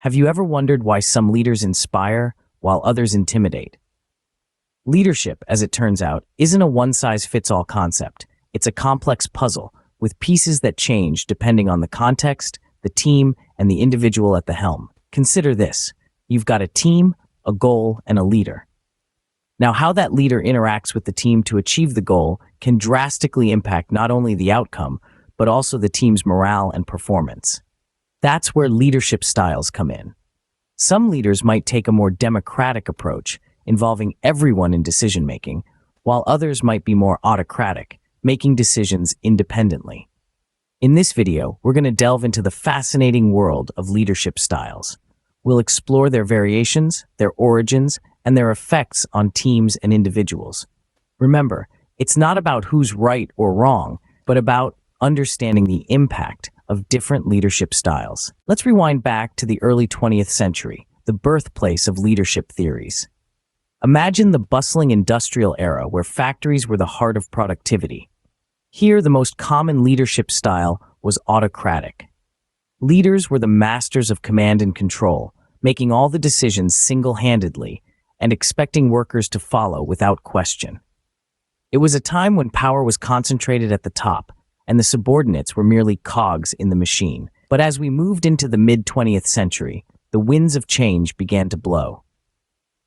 Have you ever wondered why some leaders inspire while others intimidate? Leadership, as it turns out, isn't a one-size-fits-all concept. It's a complex puzzle with pieces that change depending on the context, the team, and the individual at the helm. Consider this. You've got a team, a goal, and a leader. Now, how that leader interacts with the team to achieve the goal can drastically impact not only the outcome, but also the team's morale and performance. That's where leadership styles come in. Some leaders might take a more democratic approach, involving everyone in decision-making, while others might be more autocratic, making decisions independently. In this video, we're going to delve into the fascinating world of leadership styles. We'll explore their variations, their origins, and their effects on teams and individuals. Remember, it's not about who's right or wrong, but about understanding the impact of different leadership styles. Let's rewind back to the early 20th century, the birthplace of leadership theories. Imagine the bustling industrial era where factories were the heart of productivity. Here, the most common leadership style was autocratic. Leaders were the masters of command and control, making all the decisions single-handedly and expecting workers to follow without question. It was a time when power was concentrated at the top, and the subordinates were merely cogs in the machine. But as we moved into the mid-20th century, the winds of change began to blow.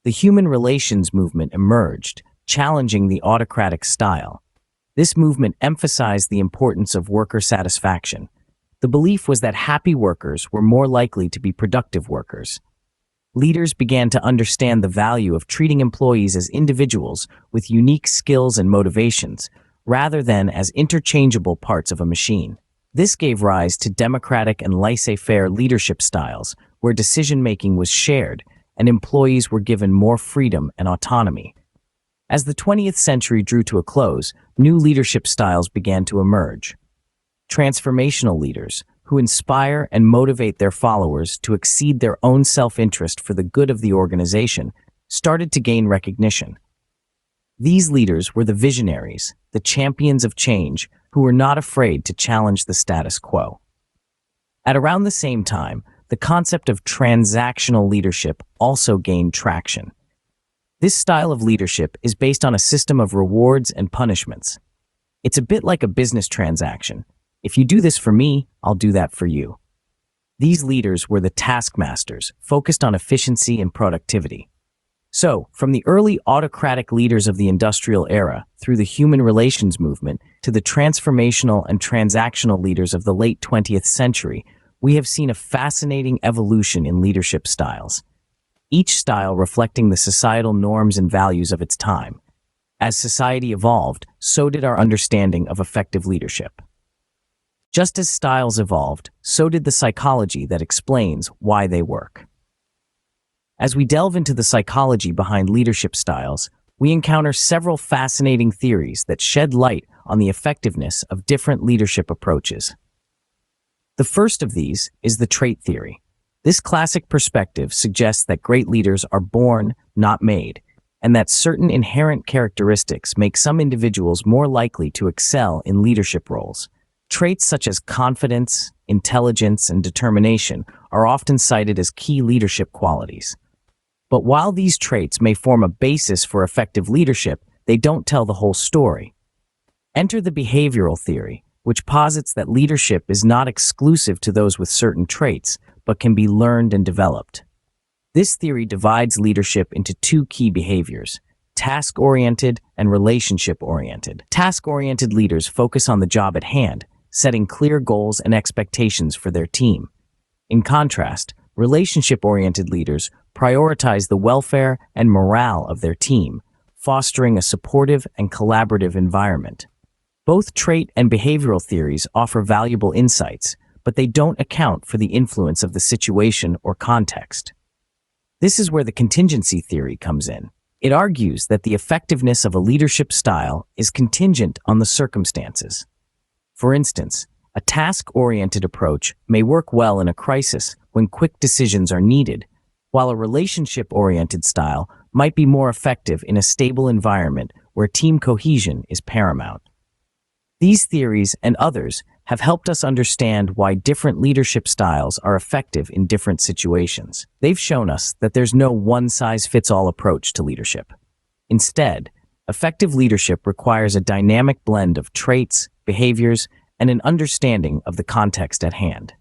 The human relations movement emerged, challenging the autocratic style. This movement emphasized the importance of worker satisfaction. The belief was that happy workers were more likely to be productive workers. Leaders began to understand the value of treating employees as individuals with unique skills and motivations, rather than as interchangeable parts of a machine. This gave rise to democratic and laissez-faire leadership styles, where decision-making was shared and employees were given more freedom and autonomy. As the 20th century drew to a close, new leadership styles began to emerge. Transformational leaders, who inspire and motivate their followers to exceed their own self-interest for the good of the organization, started to gain recognition. These leaders were the visionaries, the champions of change, who were not afraid to challenge the status quo. At around the same time, the concept of transactional leadership also gained traction. This style of leadership is based on a system of rewards and punishments. It's a bit like a business transaction. If you do this for me, I'll do that for you. These leaders were the taskmasters, focused on efficiency and productivity. So, from the early autocratic leaders of the industrial era, through the human relations movement, to the transformational and transactional leaders of the late 20th century, we have seen a fascinating evolution in leadership styles, each style reflecting the societal norms and values of its time. As society evolved, so did our understanding of effective leadership. Just as styles evolved, so did the psychology that explains why they work. As we delve into the psychology behind leadership styles, we encounter several fascinating theories that shed light on the effectiveness of different leadership approaches. The first of these is the trait theory. This classic perspective suggests that great leaders are born, not made, and that certain inherent characteristics make some individuals more likely to excel in leadership roles. Traits such as confidence, intelligence, and determination are often cited as key leadership qualities. But while these traits may form a basis for effective leadership, they don't tell the whole story. Enter the behavioral theory, which posits that leadership is not exclusive to those with certain traits, but can be learned and developed. This theory divides leadership into two key behaviors: task-oriented and relationship-oriented. Task-oriented leaders focus on the job at hand, setting clear goals and expectations for their team. In contrast, relationship-oriented leaders prioritize the welfare and morale of their team, fostering a supportive and collaborative environment. Both trait and behavioral theories offer valuable insights, but they don't account for the influence of the situation or context. This is where the contingency theory comes in. It argues that the effectiveness of a leadership style is contingent on the circumstances. For instance, a task-oriented approach may work well in a crisis when quick decisions are needed, while a relationship-oriented style might be more effective in a stable environment where team cohesion is paramount. These theories and others have helped us understand why different leadership styles are effective in different situations. They've shown us that there's no one-size-fits-all approach to leadership. Instead, effective leadership requires a dynamic blend of traits, behaviors, and an understanding of the context at hand.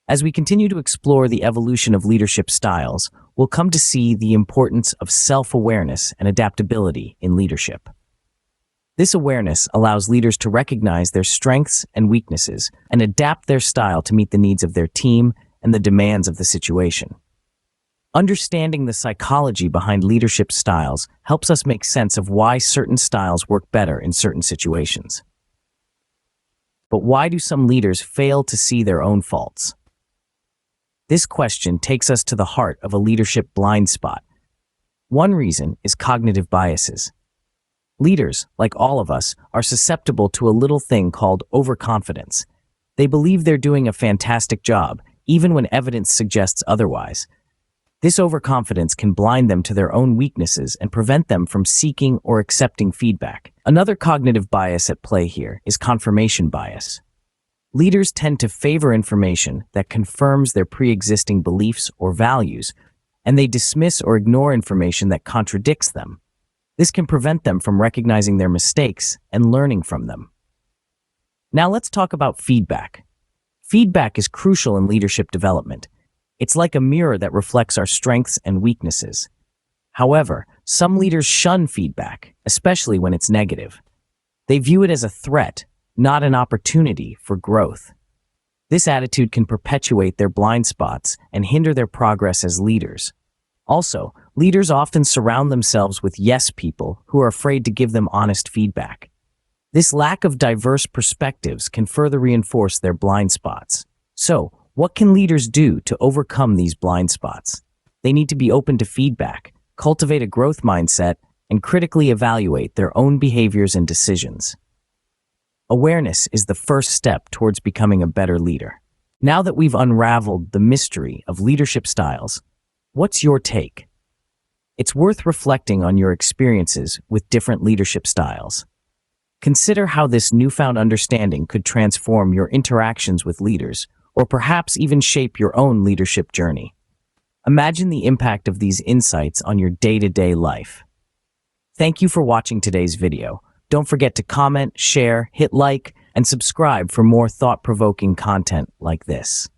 As we continue to explore the evolution of leadership styles, we'll come to see the importance of self-awareness and adaptability in leadership. This awareness allows leaders to recognize their strengths and weaknesses and adapt their style to meet the needs of their team and the demands of the situation. Understanding the psychology behind leadership styles helps us make sense of why certain styles work better in certain situations. But why do some leaders fail to see their own faults? This question takes us to the heart of a leadership blind spot. One reason is cognitive biases. Leaders, like all of us, are susceptible to a little thing called overconfidence. They believe they're doing a fantastic job, even when evidence suggests otherwise. This overconfidence can blind them to their own weaknesses and prevent them from seeking or accepting feedback. Another cognitive bias at play here is confirmation bias. Leaders tend to favor information that confirms their pre-existing beliefs or values, and they dismiss or ignore information that contradicts them. This can prevent them from recognizing their mistakes and learning from them. Now let's talk about feedback. Feedback is crucial in leadership development. It's like a mirror that reflects our strengths and weaknesses. However, some leaders shun feedback, especially when it's negative. They view it as a threat, not an opportunity for growth. This attitude can perpetuate their blind spots and hinder their progress as leaders. Also, leaders often surround themselves with yes people who are afraid to give them honest feedback. This lack of diverse perspectives can further reinforce their blind spots. So, what can leaders do to overcome these blind spots? They need to be open to feedback, cultivate a growth mindset, and critically evaluate their own behaviors and decisions. Awareness is the first step towards becoming a better leader. Now that we've unraveled the mystery of leadership styles, what's your take? It's worth reflecting on your experiences with different leadership styles. Consider how this newfound understanding could transform your interactions with leaders, or perhaps even shape your own leadership journey. Imagine the impact of these insights on your day-to-day life. Thank you for watching today's video. Don't forget to comment, share, hit like, and subscribe for more thought-provoking content like this.